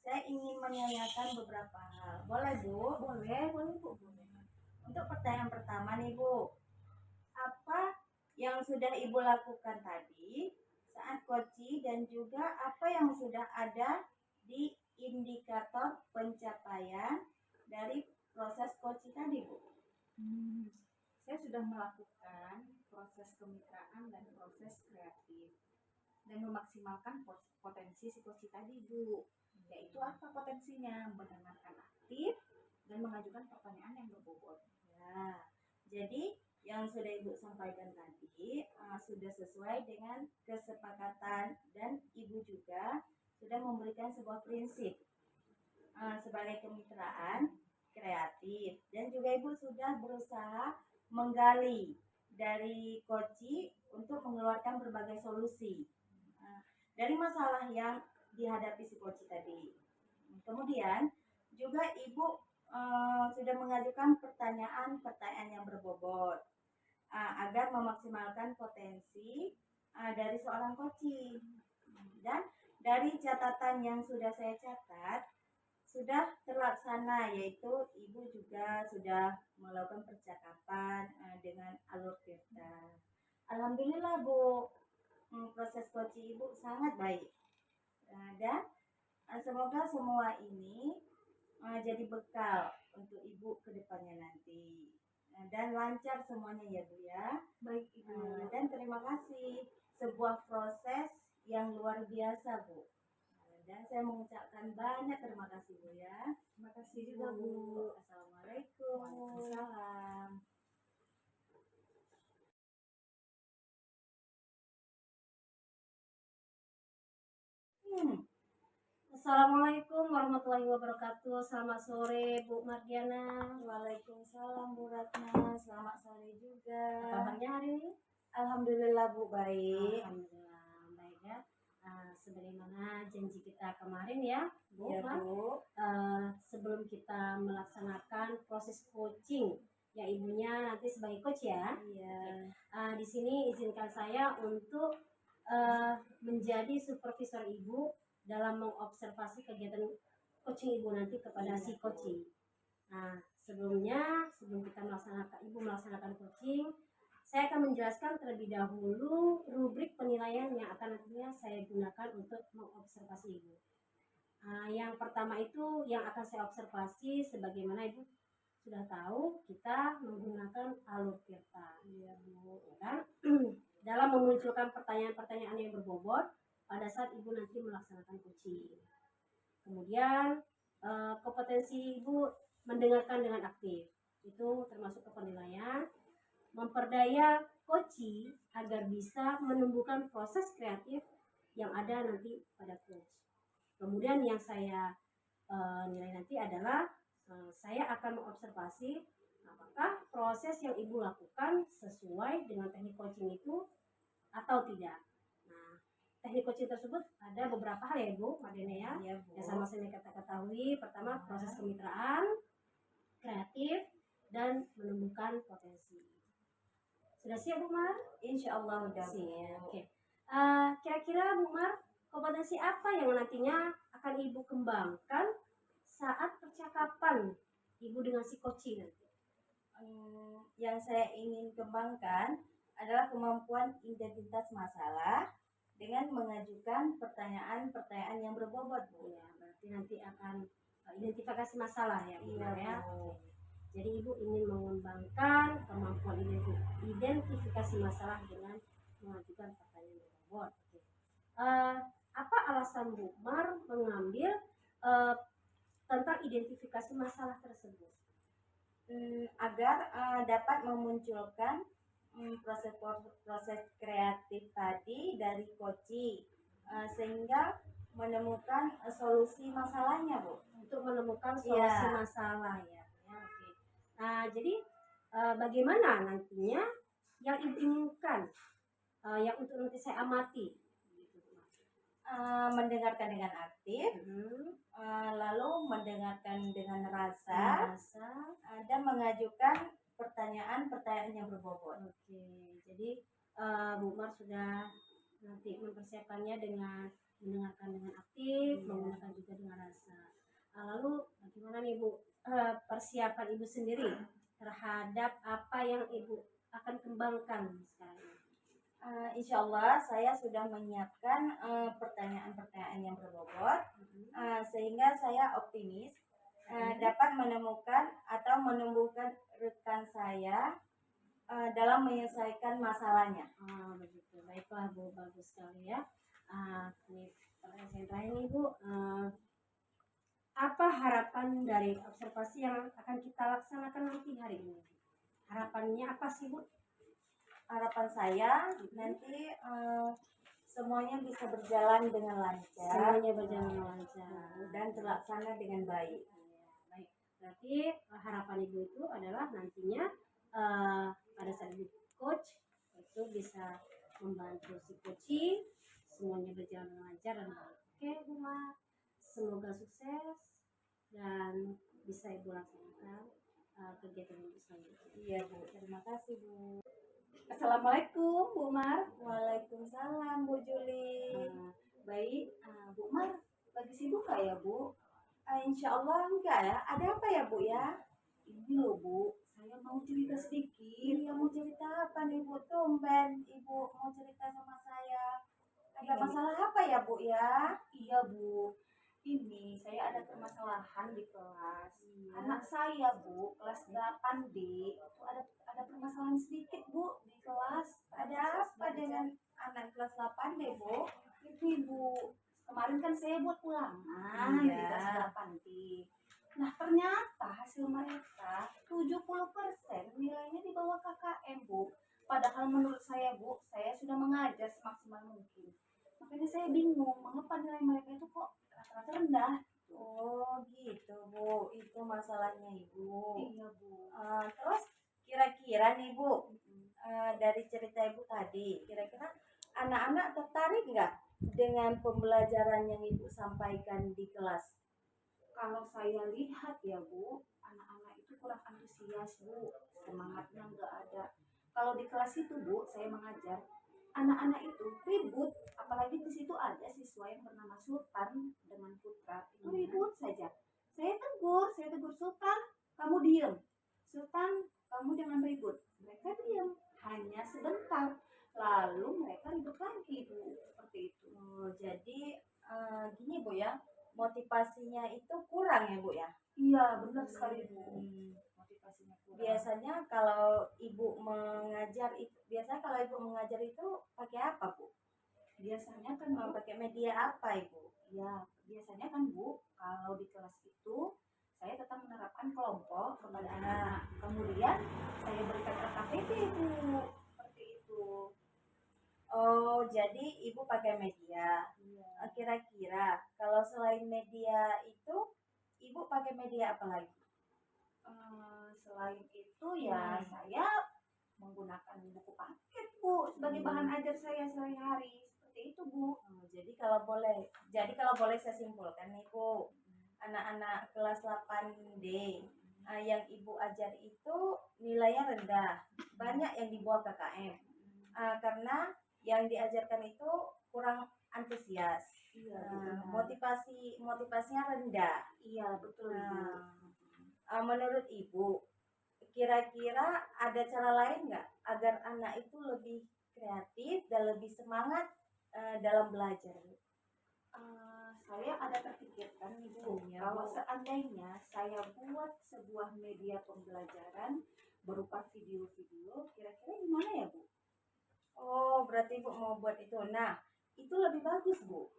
saya ingin menanyakan beberapa hal. Boleh Bu? Boleh Bu. Untuk pertanyaan pertama nih Bu, apa yang sudah Ibu lakukan tadi saat Koci dan juga apa yang sudah ada di indikator pencapaian dari proses Koci tadi Bu? Saya sudah melakukan proses kemitraan dan proses kreatif dan memaksimalkan potensi si Koci tadi Bu. Yaitu apa potensinya? Mendengarkan aktif dan mengajukan pertanyaan yang berbobot. Ya, jadi yang sudah Ibu sampaikan tadi sudah sesuai dengan kesepakatan dan Ibu juga sudah memberikan sebuah prinsip sebagai kemitraan kreatif dan juga Ibu sudah berusaha menggali dari Koci untuk mengeluarkan berbagai solusi dari masalah yang dihadapi si Koci tadi. Kemudian juga Ibu sudah mengajukan pertanyaan-pertanyaan yang berbobot agar memaksimalkan potensi dari seorang Koci. Dan dari catatan yang sudah saya catat sudah terlaksana, yaitu Ibu juga sudah melakukan percakapan dengan alur tirta. Alhamdulillah Bu, proses Koci Ibu sangat baik dan semoga semua ini jadi bekal untuk Ibu ke depannya nanti dan lancar semuanya ya Bu ya. Baik Ibu. Dan terima kasih, sebuah proses yang luar biasa Bu. Dan saya mengucapkan banyak terima kasih Bu ya. Terima kasih juga Bu. Assalamualaikum. Waalaikumsalam. Assalamualaikum warahmatullahi wabarakatuh. Selamat sore Bu Mardiana. Waalaikumsalam Bu Ratna. Selamat sore juga. Apa kabarnya hari ini? Alhamdulillah Bu baik. Alhamdulillah baik ya. Sebagaimana janji kita kemarin ya Bu, Ya Bu. sebelum kita melaksanakan proses coaching yang ibunya nanti sebagai coach ya. Iya. Di sini izinkan saya untuk menjadi supervisor ibu dalam mengobservasi kegiatan coaching ibu nanti kepada si coaching. Sebelum kita melaksanakan coaching, saya akan menjelaskan terlebih dahulu rubrik penilaian yang akan nantinya saya gunakan untuk mengobservasi ibu. Yang pertama itu yang akan saya observasi, sebagaimana ibu sudah tahu, kita menggunakan alur tirta, ya Bu, ya kan? Dalam memunculkan pertanyaan-pertanyaan yang berbobot pada saat ibu nanti melaksanakan coaching. Kemudian kompetensi ibu mendengarkan dengan aktif, itu termasuk ke penilaian. Memperdaya coach agar bisa menumbuhkan proses kreatif yang ada nanti pada coach. Kemudian yang saya nilai nanti adalah saya akan mengobservasi apakah proses yang ibu lakukan sesuai dengan teknik coaching itu atau tidak. Teknik coaching tersebut ada beberapa hal ya Bu Mardena ya, yang sama-sama kita ketahui. Pertama, proses kemitraan, kreatif, dan menumbuhkan potensi. Sudah siap Bu Mar? Insya Allah udah siap. Oke. Kira-kira Bu Mar, kompetensi apa yang nantinya akan ibu kembangkan saat percakapan ibu dengan si coaching nanti? Yang saya ingin kembangkan adalah kemampuan identitas masalah dengan mengajukan pertanyaan-pertanyaan yang berbobot, Bu. Ya, berarti nanti akan identifikasi masalah ya, Bu Iya, ya. Bu. Jadi Ibu ingin mengembangkan kemampuan identifikasi masalah dengan mengajukan pertanyaan yang berbobot. Oke. Apa alasan Bu Mar mengambil tentang identifikasi masalah tersebut? Agar dapat memunculkan proses kreatif tadi dari Koci, sehingga menemukan solusi masalahnya, Bu. Untuk menemukan solusi Iya. masalah ya. Oke. Nah, jadi bagaimana nantinya yang Ibu inginkan yang untuk nanti saya amati? Mendengarkan dengan aktif, Hmm. lalu mendengarkan dengan rasa, dan mengajukan pertanyaan-pertanyaan yang berbobot. Oke, jadi Bu Mar sudah nanti mempersiapkannya dengan mendengarkan dengan aktif, Iya. menggunakan juga dengan rasa. Lalu bagaimana nih Bu persiapan Ibu sendiri terhadap apa yang Ibu akan kembangkan sekarang ini? Insya Allah saya sudah menyiapkan pertanyaan-pertanyaan yang berbobot, sehingga saya optimis dapat menemukan atau menumbuhkan rekan saya dalam menyelesaikan masalahnya. Begitu, baiklah Bu, bagus sekali ya. Ini pertanyaan saya terakhir nih Bu, apa harapan dari observasi yang akan kita laksanakan nanti hari ini? Harapannya apa sih Bu? Harapan saya nanti semuanya bisa berjalan dengan lancar, Semuanya berjalan lancar dan terlaksana dengan baik. Baik, berarti harapan Ibu itu adalah nantinya pada saat Ibu coach itu bisa membantu si coaching semuanya berjalan lancar dan baik. Oke Bu Mar, semoga sukses dan bisa Ibu laksanakan kegiatan Ibu selanjutnya. Iya Bu, terima kasih Bu. Assalamualaikum Bu Mar. Waalaikumsalam Bu Juli. Baik, Bu Mar, lagi sibuk nggak ya Bu? Insya Allah enggak ya. Ada apa ya Bu ya? ini loh Bu, saya mau cerita sedikit. Iya, mau cerita apa nih Bu? Tumben Ibu mau cerita sama saya. Ada Iya. masalah apa ya Bu ya? Iya Bu, ini saya ada permasalahan di kelas. Anak saya Bu, kelas 8D, itu ada permasalahan sedikit Bu di kelas. Ada apa dengan anak kelas 8D Bu? Ini Bu, kemarin kan saya buat ulangan di Iya. kelas 8D. Nah ternyata hasil mereka 70% nilainya di bawah KKM Bu. Padahal menurut saya Bu, saya sudah mengajar semaksimal mungkin. Makanya saya bingung mengapa nilai mereka itu kok rata-rata rendah. Oh gitu Bu, itu masalahnya Ibu. Iya Bu. Terus kira-kira nih Bu, dari cerita Ibu tadi, kira-kira anak-anak tertarik nggak dengan pembelajaran yang Ibu sampaikan di kelas? Kalau saya lihat ya Bu, anak-anak itu kurang antusias Bu, semangatnya nggak ada. Kalau di kelas itu Bu, saya mengajar, anak-anak itu ribut, apalagi di situ ada siswa yang bernama Sultan dengan Putra, itu ribut saja. Saya tegur Sultan, kamu diam. Sultan, kamu jangan ribut. Mereka diam, hanya sebentar. Lalu mereka ribut lagi Bu, seperti itu. Jadi gini Bu ya, motivasinya itu kurang ya Bu ya? Iya, benar sekali Bu. Motivasinya kurang. Biasanya kalau Ibu mengajar itu pakai apa Bu? Biasanya kan Bu, Pakai media apa Ibu? ya biasanya kan Bu, kalau di kelas itu saya tetap menerapkan kelompok kepada anak. Kemudian saya berikan RKPP Bu, seperti itu. Oh, jadi Ibu pakai media. Iya. Kira-kira kalau selain media itu Ibu pakai media apa lagi? Selain itu ya saya menggunakan buku paket Bu sebagai bahan ajar saya sehari-hari, seperti itu Bu. Jadi kalau boleh saya simpulkan nih Bu, anak-anak kelas 8D yang Ibu ajar itu nilainya rendah, banyak yang di bawah KKM, karena yang diajarkan itu kurang antusias. Iya, benar. Motivasinya rendah. Iya betul Bu. Menurut Ibu, kira-kira ada cara lain nggak agar anak itu lebih kreatif dan lebih semangat dalam belajar, Bu? Saya ada terpikirkan nih Bu, Ya, kalau Bu. seandainya saya buat sebuah media pembelajaran berupa video-video, kira-kira gimana ya Bu? Oh, berarti Ibu mau buat itu. Nah, itu lebih bagus, Bu.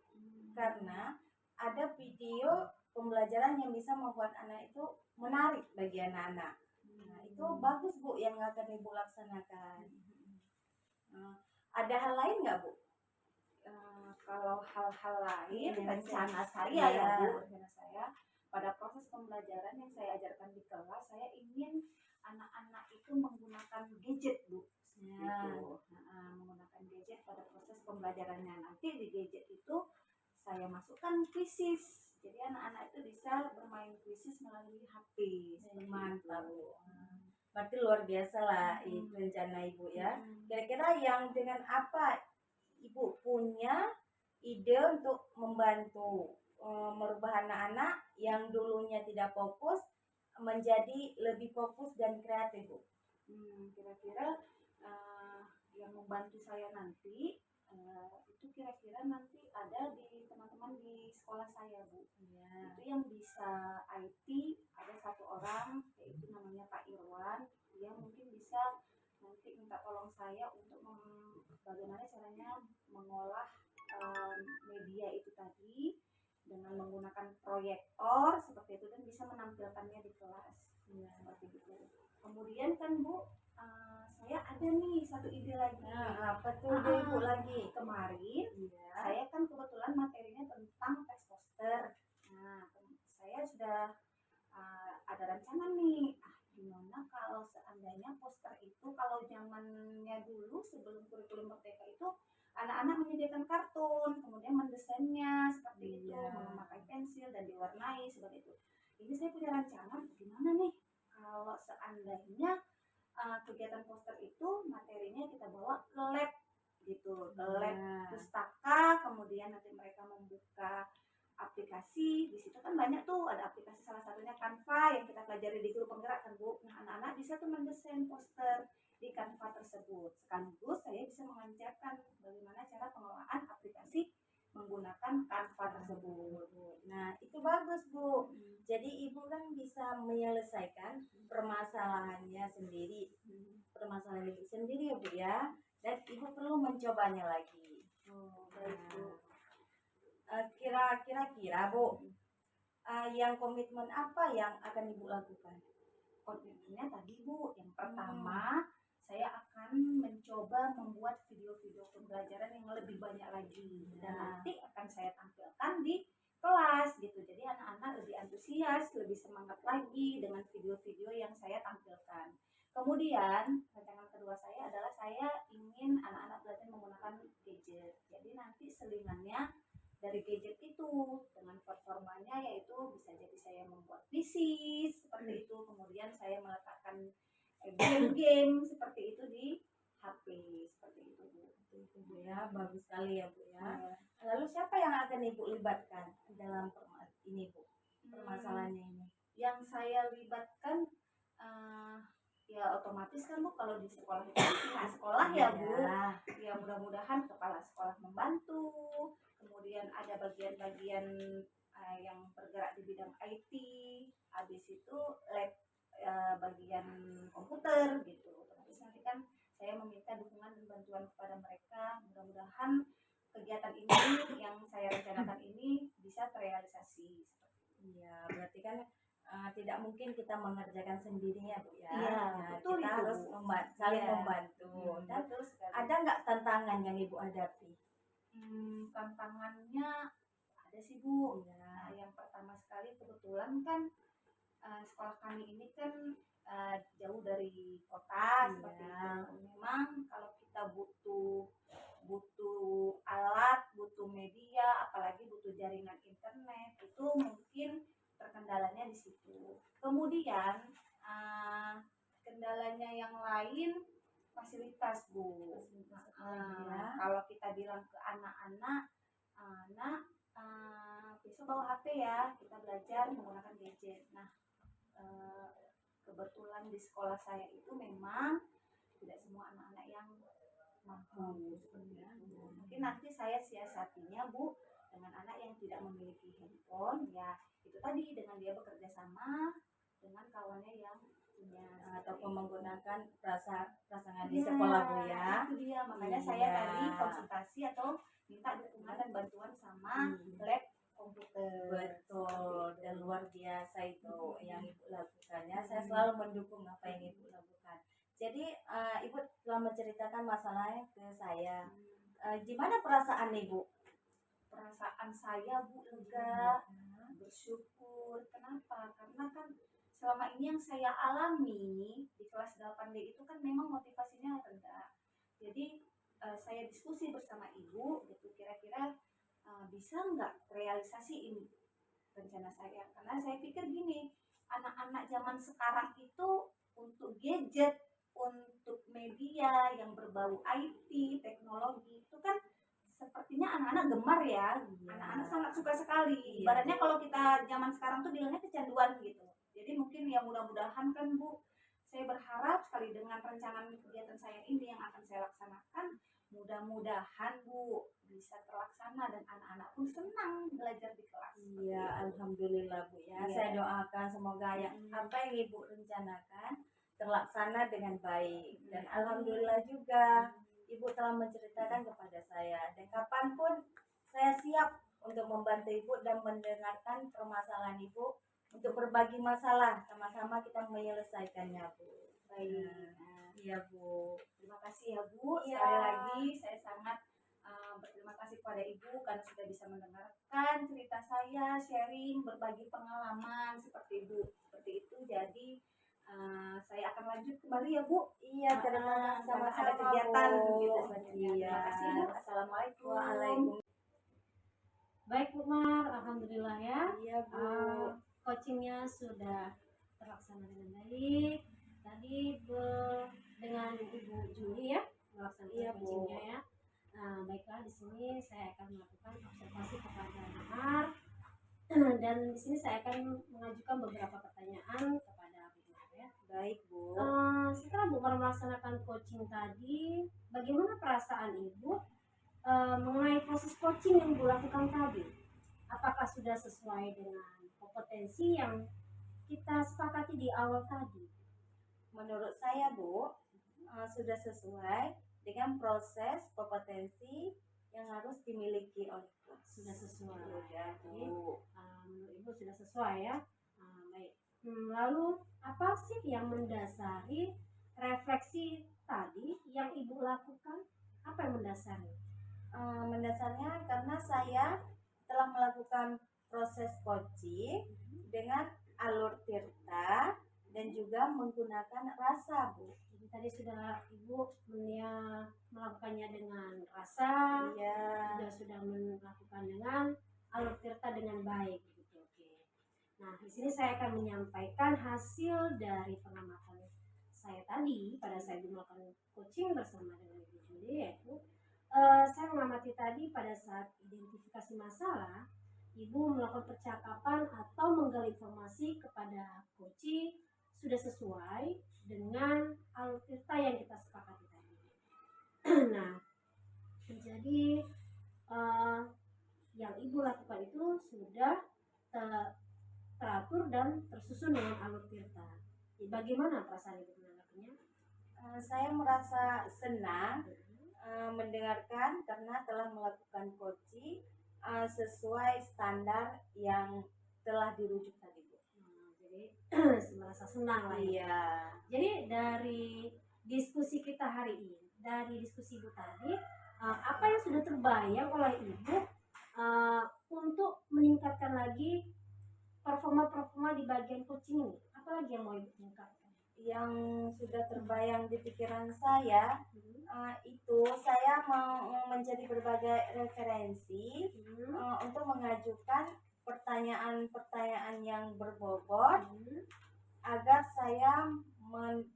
Karena ada video pembelajaran yang bisa membuat anak itu menarik bagi anak-anak. Nah, itu bagus, Bu, yang akan Ibu laksanakan. Ada hal lain nggak, Bu? Kalau hal-hal lain, Iya, rencana saya iya. ya Bu, rencana saya pada proses pembelajaran yang saya ajarkan di kelas, saya ingin anak-anak itu menggunakan gadget Bu. Ya. Gitu. Menggunakan gadget pada proses pembelajarannya. Nanti di gadget itu saya masukkan kuisis. Jadi anak-anak itu bisa bermain kuisis melalui HP. Mantap, Bu. Berarti luar biasa lah rencana Ibu ya. Kira-kira yang dengan apa Ibu punya ide untuk membantu merubah anak-anak yang dulunya tidak fokus menjadi lebih fokus dan kreatif, Bu? Kira-kira yang membantu saya nanti itu kira-kira nanti ada di teman-teman di sekolah saya Bu. Ya. Itu yang bisa IT ada satu orang, yaitu namanya Pak Irwan. Dia mungkin bisa nanti minta tolong saya untuk bagaimana caranya mengolah media itu tadi dengan menggunakan proyektor seperti itu dan bisa menampilkannya di kelas. Seperti itu. Kemudian kan Bu, saya ada nih satu ide lagi. Nah, apa tuh Ibu lagi? Kemarin Ya. saya kan kebetulan materinya tentang teks poster. Nah, saya sudah ada rancangan nih. Gimana kalau seandainya poster itu kalau zamannya dulu sebelum kurikulum Merdeka itu anak-anak menyediakan kartun, kemudian mendesainnya seperti itu, memakai pensil dan diwarnai seperti itu. Ini saya punya rancangan, gimana nih kalau seandainya kegiatan poster itu materinya kita bawa ke lab gitu, ke lab pustaka, kemudian nanti mereka membuka aplikasi. Di situ kan banyak tuh, ada aplikasi salah satunya Canva yang kita pelajari di guru penggerak kan Bu. Nah, anak-anak bisa tuh mendesain poster di Canva tersebut. Sekaligus saya bisa mengajarkan bagaimana cara pengelolaan aplikasi menggunakan Canva tersebut. Nah, itu bagus, Bu. Jadi Ibu kan bisa menyelesaikan permasalahannya sendiri. Permasalahan Ibu sendiri ya, Bu ya. Dan Ibu perlu mencobanya lagi. Baik Bu. Kira-kira Bu, yang komitmen apa yang akan Ibu lakukan? Komitmennya tadi Bu, yang pertama saya akan mencoba membuat video-video pembelajaran yang lebih banyak lagi dan nanti akan saya tampilkan di kelas gitu. Jadi anak-anak lebih antusias, lebih semangat lagi dengan video-video yang saya tampilkan. Kemudian rancangan kedua saya adalah saya ingin anak-anak belajar menggunakan gadget. Jadi nanti selingannya dari gadget itu dengan performanya yaitu bisa jadi saya membuat thesis seperti itu, kemudian saya meletakkan game-game seperti itu di HP seperti itu Bu. Itu Bu ya, bagus sekali ya Bu ya. Lalu siapa yang akan Ibu libatkan dalam ini Bu, permasalahannya ini? Yang saya libatkan ya otomatis kan Bu, kalau di sekolah itu pihak sekolah ya Bu. Ya mudah-mudahan kepala sekolah membantu. Kemudian ada bagian-bagian yang bergerak di bidang IT, habis itu lab bagian komputer gitu. Otomatis nanti kan saya meminta dukungan dan bantuan kepada mereka. Mudah-mudahan kegiatan ini yang saya rencanakan ini bisa terrealisasi. Iya, berarti kan tidak mungkin kita mengerjakan sendirinya Bu ya. Iya, betul kita itu, harus Bu. saling Iya. membantu. Dan Betul sekali. ada nggak tantangan yang Ibu hadapi? Tantangannya ada sih Bu. Nah, yang pertama sekali kebetulan kan sekolah kami ini kan jauh dari kota seperti itu. Memang kalau kita butuh alat, butuh media, apalagi butuh jaringan internet, itu mungkin terkendalanya di situ. Kemudian kendalanya yang lain fasilitas Bu. Kalau kita bilang ke anak-anak, besok bawa HP ya, kita belajar menggunakan gadget. Nah, kebetulan di sekolah saya itu memang tidak semua anak-anak yang mampu seperti itu. Mungkin nanti saya siasatinya Bu dengan anak yang tidak memiliki handphone, ya itu tadi dengan dia bekerja sama dengan kawannya yang punya ataupun menggunakan pasangan di Iya, sekolah Bu ya. itu dia makanya saya Iya. tadi konsultasi atau minta dukungan dan bantuan sama lab komputer. Betul, dan luar biasa itu yang Ibu lakukannya. Saya selalu mendukung apa yang Ibu lakukan. Jadi Ibu telah menceritakan masalahnya ke saya. Gimana perasaan Ibu? Perasaan saya Bu lega, bersyukur. Kenapa? Karena kan selama ini yang saya alami di kelas 8D itu kan memang motivasinya rendah. Jadi saya diskusi bersama Ibu gitu, kira-kira bisa nggak realisasi ini rencana saya. Karena saya pikir gini, anak-anak zaman sekarang itu untuk gadget, untuk media yang berbau IT, teknologi itu kan sepertinya anak-anak gemar ya. Anak-anak sangat suka sekali. Iya. Ibaratnya kalau kita zaman sekarang tuh bilangnya kecanduan gitu. Jadi mungkin ya mudah-mudahan kan Bu, saya berharap sekali dengan rencangan kegiatan saya ini yang akan saya laksanakan, mudah-mudahan Bu bisa terlaksana dan anak-anak pun senang belajar di kelas. Iya, alhamdulillah Bu ya. Iya. Saya doakan semoga apa yang Ibu rencanakan terlaksana dengan baik. Dan alhamdulillah juga Ibu telah menceritakan kepada saya. Dan kapanpun saya siap untuk membantu Ibu dan mendengarkan permasalahan Ibu untuk berbagi masalah. Sama-sama kita menyelesaikannya Bu. Baik. Iya Bu. Terima kasih ya Bu. Iya. Sekali lagi saya sangat berterima kasih kepada Ibu karena sudah bisa mendengarkan cerita saya, sharing, berbagi pengalaman seperti Ibu. Seperti itu. Jadi saya akan lanjut kembali ya Bu. Iya, Karena sama-sama ada kegiatan Bu. gitu selanjutnya. Iya. Terima kasih Bu. Assalamualaikum. Waalaikumsalam. Baik Bu Mar, alhamdulillah ya. Iya Bu. Coachingnya sudah terlaksana dengan baik. Tadi dengan Ibu Juli ya melaksanakan Iya, Bu. coachingnya ya. Nah, baiklah di sini saya akan melakukan observasi kepada Mar dan di sini saya akan mengajukan beberapa pertanyaan kepada Bu Mar ya. Baik Bu. Setelah Bu Mar melaksanakan coaching tadi, bagaimana perasaan Ibu mengenai proses coaching yang Ibu lakukan tadi? Apakah sudah sesuai dengan kompetensi yang kita sepakati di awal tadi? Menurut saya Bu, sudah sesuai dengan proses kompetensi yang harus dimiliki oleh coach. Sudah sesuai. Sudah Jadi, Bu. menurut Ibu sudah sesuai ya. Baik. Lalu apa sih yang mendasari refleksi tadi yang Ibu lakukan? Apa yang mendasari? Mendasarnya karena saya telah melakukan proses coaching dengan alur tirta dan juga menggunakan rasa Bu. Jadi tadi sudah Ibu melakukannya dengan rasa, Iya. juga sudah melakukan dengan alur tirta dengan baik gitu. Oke. Nah, di sini saya akan menyampaikan hasil dari pengamatan saya tadi pada saat melakukan coaching bersama dengan Ibu Juli, yaitu saya mengamati tadi pada saat identifikasi masalah, Ibu melakukan percakapan atau menggali informasi kepada coaching sudah sesuai dengan alur tirta yang kita sepakati tadi. Nah, jadi yang Ibu lakukan itu sudah teratur dan tersusun dengan alur tirta. Bagaimana perasaan Ibu menanggapinya? Saya merasa senang mendengarkan karena telah melakukan coaching sesuai standar yang telah dirujuk tadi Bu. Jadi merasa senang lah ya. Iya. Jadi dari diskusi kita hari ini, dari diskusi Ibu tadi, apa yang sudah terbayang oleh Ibu untuk meningkatkan lagi performa di bagian coaching ini? Apa lagi yang mau Ibu tingkatkan? Yang sudah terbayang di pikiran saya itu saya mau mencari berbagai referensi untuk mengajukan pertanyaan-pertanyaan yang berbobot agar saya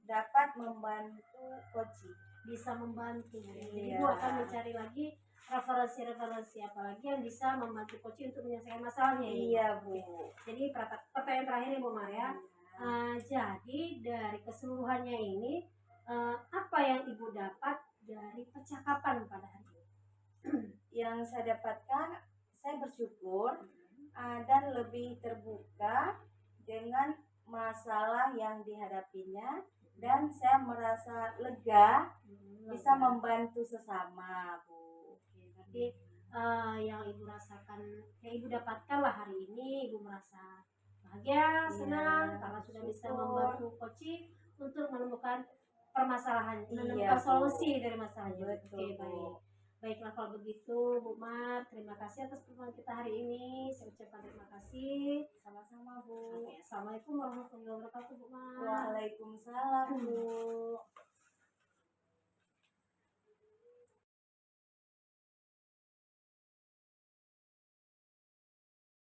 dapat membantu coaching. Bisa membantu. Jadi Iya. Ibu akan mencari lagi referensi apa lagi yang bisa membantu coaching untuk menyelesaikan masalahnya. Iya Bu. Jadi pertanyaan terakhir Ibu Maria, Jadi dari keseluruhannya ini, apa yang Ibu dapat dari percakapan pada hari ini? Yang saya dapatkan, saya bersyukur dan lebih terbuka dengan masalah yang dihadapinya, dan saya merasa lega bisa Lega. membantu sesama, Bu. Oke, berarti yang Ibu rasakan, yang Ibu dapatkan lah hari ini, Ibu merasa bahagia, senang karena sudah bisa syukur. membantu Koci untuk menemukan permasalahan, Iya, menemukan Bu. solusi dari masalahnya. Betul, Oke, Bu. baik. Baiklah kalau begitu, Bu Mar, terima kasih atas pertemuan kita hari ini. Saya ucapkan terima kasih. Sama-sama, Bu. Oke, Assalamualaikum warahmatullahi wabarakatuh, Bu Mar. Waalaikumsalam, Bu.